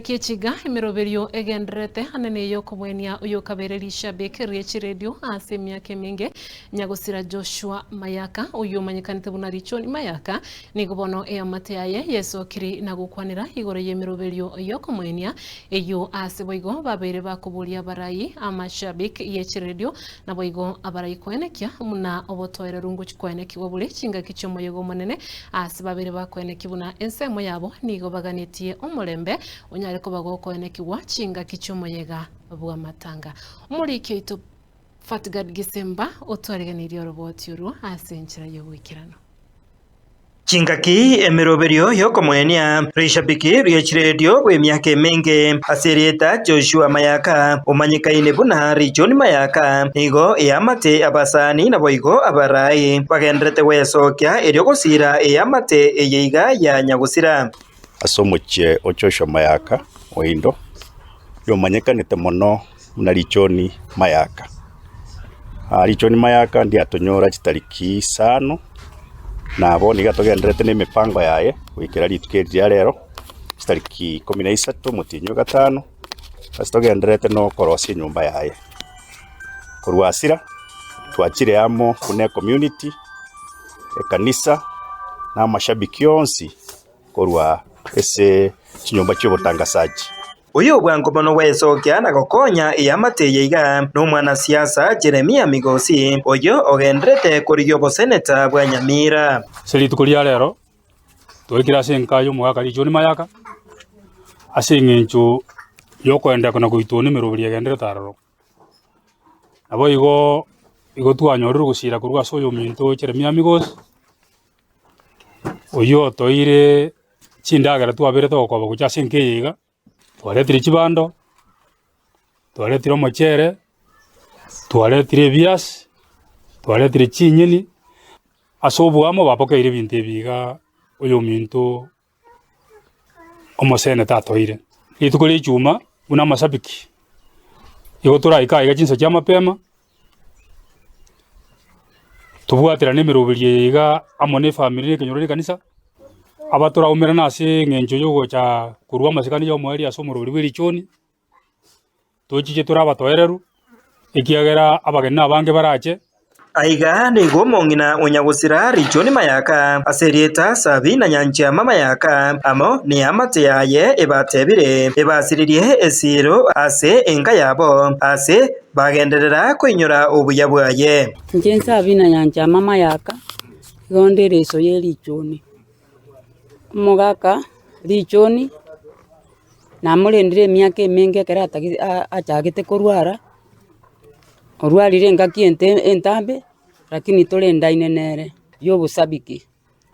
Kichiga imiroberio egendrete hanene yo komwenia uyo kabererisha bekerechi radio ase myake minge nyagusira Joshua Mayaka uyo manyikanite buna Richoni Mayaka nigobono eyamate yaye yesokiri na gukwanira igore yemiroberio yo komwenia eyo ase boigo babere bakubulia barayi amashabik yechi radio na boigo abarayi kwenekia muna obotoere rungu chikweneki wabule chinga kichomo yego manene ase babere bakweneki buna ensemo yabo nigo baganitie omulembe ariko bagoko enekiwa chinga kichomo yega bwa matanga muri kito Fatgad Gisemba otwareganirio roboti uru asenchira yo wikirano Chingaki emiroberio yo komwenia rishabiki riechiredio bwe myake menge aserieta Joshua Mayaka umanyikaine buna Richoni Mayaka nigo eyamate abasani na boigo abarayi bagendrete wesokya eryo gosira eyamate eyeiga ya nyagusira asomoche Joshua Mayaka oindo yomanyekanite mono na Richoni Mayaka. Richoni Mayaka ndi atonyora chitariki 5 na abo nigatogendrete ne mipango yaye wikira ritukeria rero chitariki 13 mutinyo gatano asitogendrete no korosia nyumba yaye kurwasira twachire amo kune community kanisa na mashabiki yonsi korwa ese chinyumba cy'ubutangasaji uyu bwangobono wesokya na gokonya eyamate yeiga no mwana siasa Jeremia Migosi oyo ogendrete kuri yoboseneta bwa Nyamira selitukulia rero twekira senkayo mwaka Richoni Mayaka asengencho yokwenda kuna kuitoni mirubiri yagendere tararo abo igo twanyoruru gusira kurwa soyo minto Jeremia Migosi oyo toire chindagara twabere tokoba kucha senkeiga twaretire chibando twaretire omochere twaretire bias twaretire chinyeni asobwamo bapokeire bintu ebiga oyo minto omosene tatoire itukuri chuma una masabiki igo turaika iga chinsa cha mapema tubwatira nemirubiri iga amone family kenyorore kanisa abatura umera nase ngenjo yogo cha kurwa masikani yo mweri asomururi w'Richoni tochije turabatoereru ikiagera abagena abange barache aiga nigo mongina onyagusira Richoni Mayaka aserieta Sabina Nyancha Mayaka amo ni amate yaye ebatebire ebasiririe esiro ase enga yabo ase bagenderera kwinyura obuya bwaye nje Sabina Nyancha Mayaka gondereso ye Richoni Mogaka Richoni namurendire myake menge kerata achagite kurwara orwarire ngaki entambe lakini tolenda inenere yo busabiki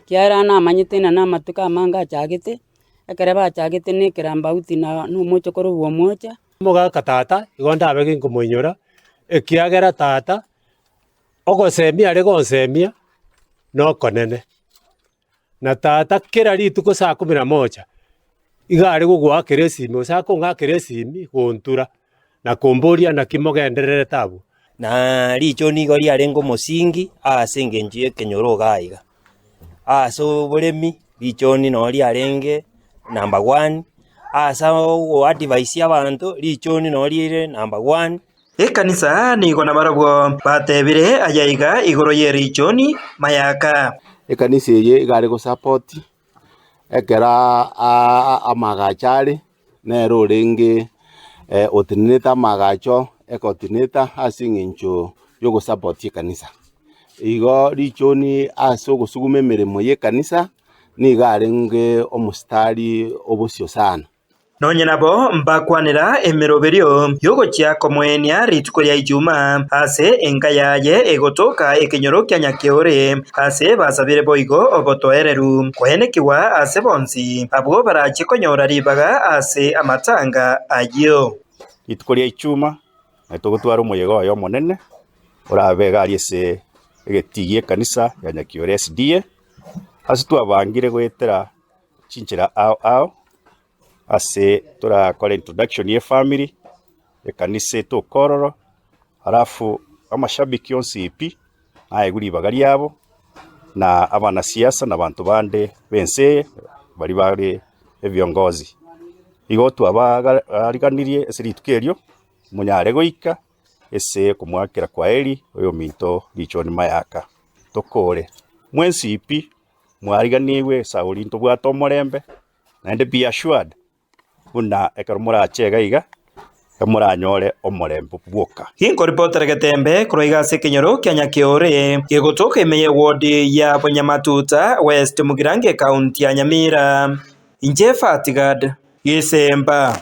kiara na amanyite na matuka amanga achagite ekereba achagite ne keramba uti na numocho koro bwo mocha Mogaka tata igonda abege ngumunyora ekiagera tata ogosemia re gonsemia no konene na tata kera rituko saa 11 igare gugwa keresimi osako nga keresimi gontura na komboria na kimogenderere tabu na Richoni gori arengo musingi asengenjie kenyoro gaiga so buremi Richoni no ri arenge number 1 asa o advice abantu Richoni no ri number 1 ekanisa nigo na barabwo batebire ayaiga igoro ye Richoni Mayaka ekanisa ye igare go support ekera amagachari nero ringi otineta magacho ekotineta asingincho yogo support ekanisa igo Richoni aso gusugume mirimo ye kanisa ni garenge omustari obusyo sana nonye nabo mbakwanira emiroberio yogo chia komwenia rituko lya Ijuma ase enga yaye egotoka ekenyoro kya Nyakiore ase basabire boigo obotoereru kwenekiwa ase bonsi abwo barache konyora ribaga ase amatanga ayo rituko lya Ijuma etogotwara omuyego yo monene orabega ariese egetigie kanisa ya Nyakiore SDA ase twabangire gwetera chinchira ao ase turakora introduction ye family ekanise tukororo halafu amashabiki yonsi ipi ayeguri bagari yabo na abana siasa na bantu bande bense bari viongozi igo twabariganirie ase rituko erio monyare goika ase komwakera kwaheri oyo minto Richard Mayaka tokore mwensipi mwariganiwe sauri ntobwata omorembe naende be assured buna ekero morachega iga kamoranyore omorembe bwoka inkoripotera getembe kuroiga ase kenyoro kia Nyakiore gegotoka emeye ward ya Bonyamatuta West Mugirange county ya Nyamira inje Fatigad Gisemba.